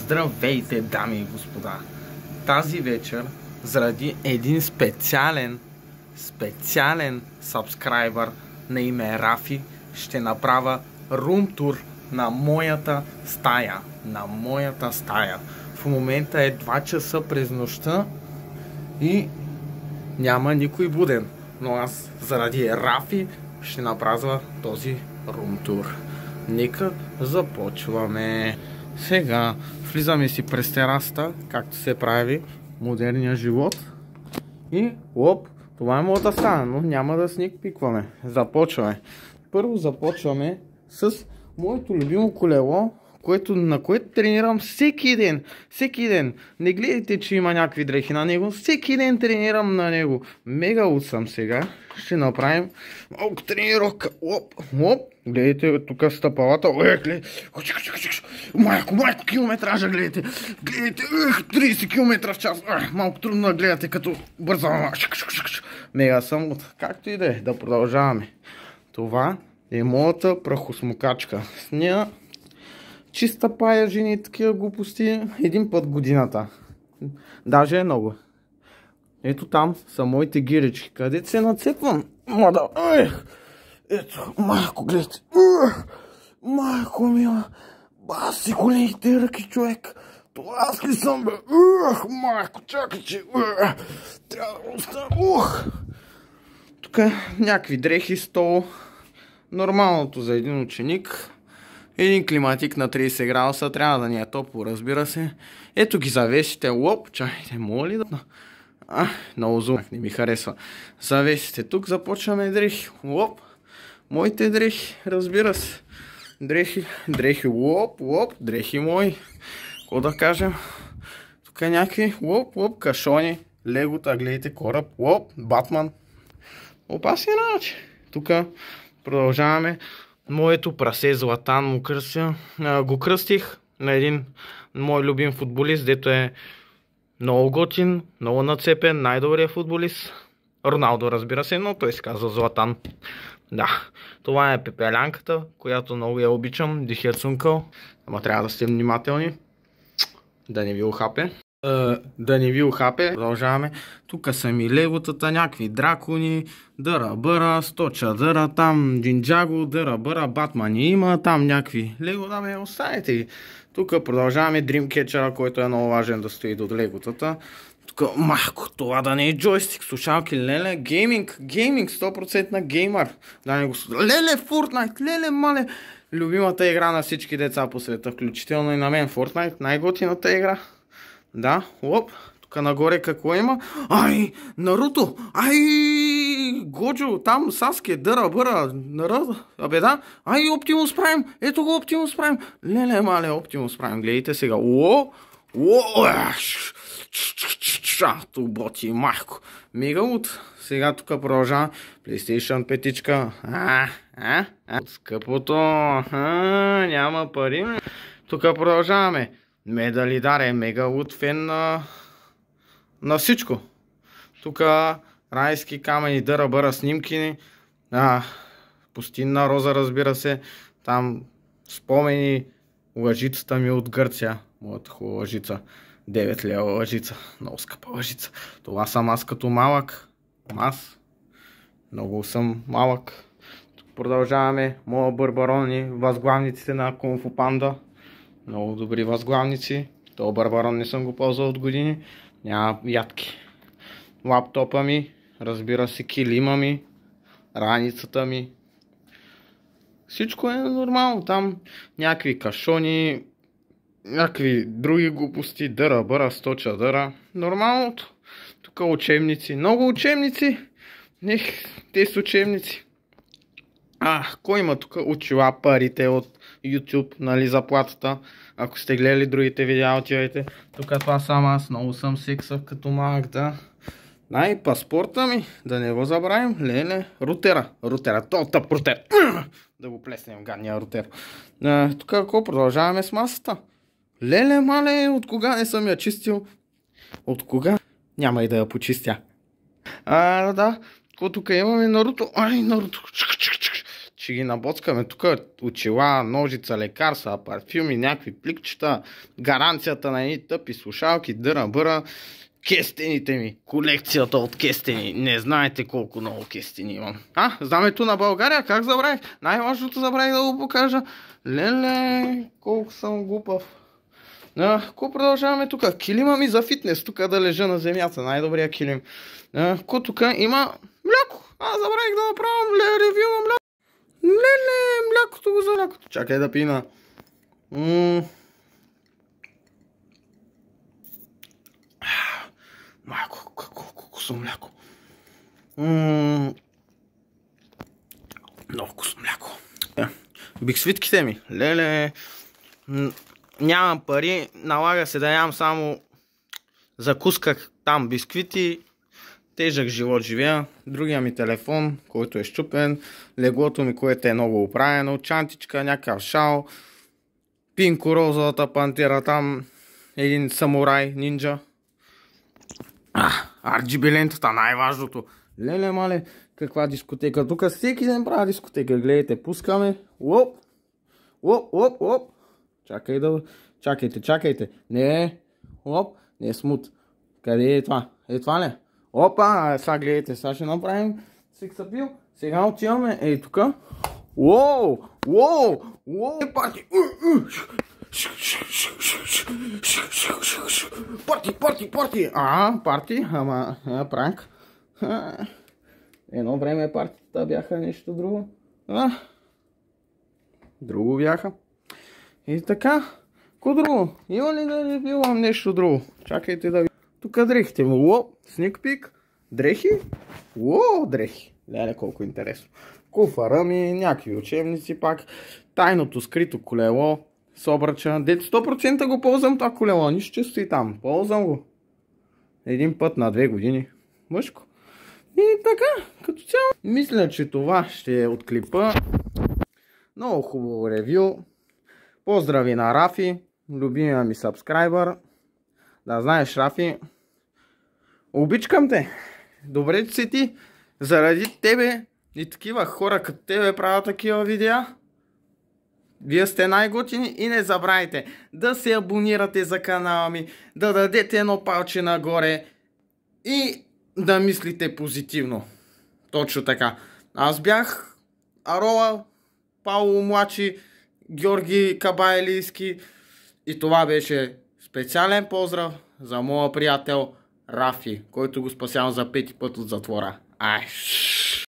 Здравейте, дами и господа! Тази вечер, заради един специален сабскрайбър на име Рафи, ще направя рум-тур на моята стая. В момента е 2 часа през нощта и няма никой буден. Но аз заради Рафи ще направя този рум-тур. Нека започваме. Сега влизаме си през терасата, както се прави модерния живот. И това е моята стая, но няма да сникпикваме. Започваме. Първо започваме с моето любимо колело, на което тренирам всеки ден. Не гледайте, че има някакви дрехи на него. Всеки ден тренирам на него. Мега луд съм сега. Ще направим малко тренировка. Гледайте тук стъпалата. Майко, километража гледайте. 30 км в час. Малко трудно да гледате, като бързам. Мега съм луд. Както и да продължаваме. Това е моята прахосмукачка. С нея чиста пая жени, такива глупости, един път годината. Даже е много. Ето там са моите гирички. Къде се нацепвам? Ето, майко, гледайте. Майко мила. Баси големите ръки, човек. Това аз ли съм, бе? Майко, чакай, че... Трябва да остана. Тук някакви дрехи, стол. Нормалното за един ученик. Един климатик на 30 градуса, трябва да ни е топло, разбира се. Ето ги завесите, чакайте, моля ли да... много зум, не ми харесва. Завесите, тук започваме дрехи, моите дрехи, разбира се. Дрехи, дрехи мои. Какво да кажем? Тук е някакви, кашони, легота, гледайте, кораб, Батман. Опасен начин. Тук продължаваме. Моето прасе Златан му кръстя. Го кръстих на един мой любим футболист, дето е много готин, много нацепен, най-добрият футболист. Роналдо, разбира се, но той се казва Златан. Да, това е пепелянката, която много я обичам, дихия цункъл. Ама трябва да сте внимателни, да не ви ухапе. Продължаваме. Тук са ми леготата, някакви дракони, дъра-бъра, 100 чадъра, там джинджаго, дъра-бъра, батмани има, там някакви лего, оставете ги. Тук продължаваме Dreamcatcher, който е много важен да стои до леготата. Тук, майко, това да не е джойстик, слушалки, леле, гейминг, 100% геймър. Леле, Fortnite, леле, мале. Любимата игра на всички деца по света, включително и на мен. Fortnite, най-готината игра. Да, тук нагоре какво има? Наруто! Годжо, там Саске, дъра-бъра, да. Оптимус Прайм! Ето го Оптимус Прайм! Леле, мале, Оптимус Прайм, гледайте сега. Боти, майко. Мега луд. Сега тук продължавам. PlayStation 5. Скъпото. Няма пари. Тук продължаваме. Медалидар е мега луд фен на всичко. Тук райски камъни, дъра-бъра, снимки. Пустинна роза, разбира се. Там спомени лъжицата ми от Гърция. Моята хубава лъжица. 9 лева лъжица. Много скъпа лъжица. Това съм аз като малък. Много съм малък. Тук продължаваме. Моя Барбарони, възглавниците на Кунг-фу Панда. Много добри възглавници. Това Барбарон не съм го ползвал от години. Няма ядки. Лаптопа ми, разбира се, килима ми, раницата ми. Всичко е нормално. Там някакви кашони, някакви други глупости, дъра-бъра, 100 чадъра. Нормалното. Тук учебници. Много учебници. Те са учебници. Кой има тук? Очила, парите от YouTube, нали, заплатата. Ако сте гледали другите видеа, отивайте. Тук това съм аз, много съм сексъв като малък, да. И паспорта ми, да не го забравим. Леле, рутера. Тъп рутер. Да го плеснем, гадния рутер. Тук ако продължаваме с масата. Леле, мале, от кога не съм я чистил? От кога? Няма и да я почистя. Да. Тук имаме Наруто. Наруто. ще ги набоцкаме тук очила, ножица, лекарства, парфюми, някакви пликчета, гаранцията на едни тъпи слушалки, дъра-бъра, кестените ми, колекцията от кестени. Не знаете колко много кестени имам. Знамето на България, как забравих? Най-важното забравих да го покажа. Леле, колко съм глупав. Ко продължаваме тук? Килима ми за фитнес, тук да лежа на земята, най-добрия килим. Ко тук има мляко. Забравих да направям ревю на мляко. Леле, млякото го за млякото. Чакай да пина. Майко, колко вкусно мляко. Много вкусно мляко. Биксвитките ми. Леле. Нямам пари, налага се да ям само закуска там бисквити. Тежък живот живея. Другия ми телефон, който е щупен. Леглото ми, което е много оправено. Чантичка, някакъв шал. Пинко, розовата пантера там. Един самурай, нинджа. RGB лентата, най-важното. Леле, мале, каква дискотека. Тук всеки ден правя дискотека. Гледайте, пускаме. Оп, оп, оп, оп. Чакайте. Не, оп, не е смут. Къде е това? Е това ли? Опа, сега гледайте, сега ще направим сексапил. Сега отиваме, ей тук. Уоу, парти. Парти. Парти, ама пранк. Едно време партията бяха нещо друго. Друго бяха. И така, ко друго? Има ли да ви билам нещо друго? Чакайте да ви... Тук дрехите му. Сник пик. Дрехи. Дрехи. Леле, колко интересно. Куфара ми, някакви учебници пак. Тайното скрито колело. С обръча. Дето 100% го ползвам това колело. Нищо че стои там. Ползвам го. Един път на 2 години. Мъжко. И така, като цяло. Мисля, че това ще е от клипа. Много хубаво ревю. Поздрави на Рафи, любимия ми сабскрайбър. Да знаеш, Рафи, обичкам те. Добре, че си ти. Заради тебе и такива хора като тебе правят такива видеа. Вие сте най-готини и не забравяйте да се абонирате за канала ми, да дадете едно палче нагоре и да мислите позитивно. Точно така. Аз бях Арола, Пауло Млачи, Георги Кабайлийски и това беше специален поздрав за моя приятел Рафи, който го спасявам за 5-ти път от затвора.